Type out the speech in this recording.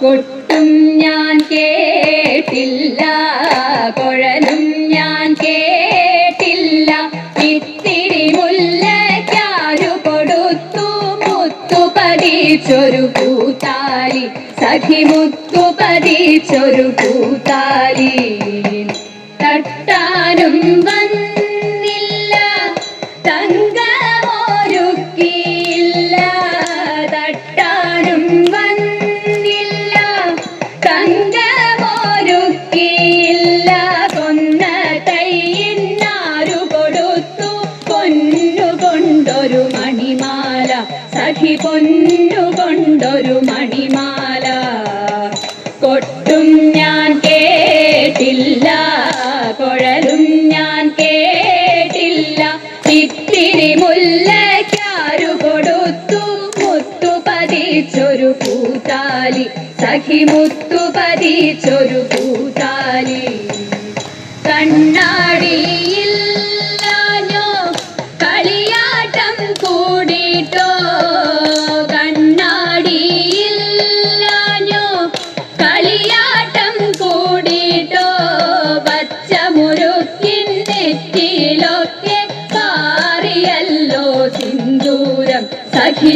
കൊട്ടും ഞാൻ കേട്ടില്ല, കുഴലും ഞാൻ കേട്ടില്ല. ഇത്തിരി മുല്ലയ്ക്കാരു കൊടുത്തു മുത്തു പതിച്ചൊരു പൂത്താലി, സഖി മുത്തു പതിച്ചൊരു പൂത്താലി. തട്ടാനും വന്നില്ല, തങ്കമൊരുക്കിയില്ല. തട്ടാനും വന്നില്ല, തങ്കമൊരുക്കിയില്ല. കൊന്ന തൈയിനാരു കൊടുത്തു പൊന്നുകൊണ്ടൊരു മണിമാല, സഖി പൊന്നുകൊണ്ടൊരു മണിമാല. കൊട്ടും ഞാൻ കേട്ടില്ല, കുഴലും ഞാൻ കേട്ടില്ല. ഇത്തിരി മുല്ലയ്ക്കാരു കൊടുത്തു മുത്തു പതിച്ചൊരു പൂത്താലി, സഖി മുത്തു പതിച്ചൊരു പൂത്താലി. കണ്ണാടിയില്ലാഞ്ഞോ കളിയാട്ടം കൂടിട്ടോ, കണ്ണാടിയില്ലാഞ്ഞോ കളിയാട്ടം കൂടിട്ടോ. പച്ചമുരുക്കിൻ നെറ്റിയിലൊക്കെ പാറിയല്ലോ സിന്ദൂരം, സഖി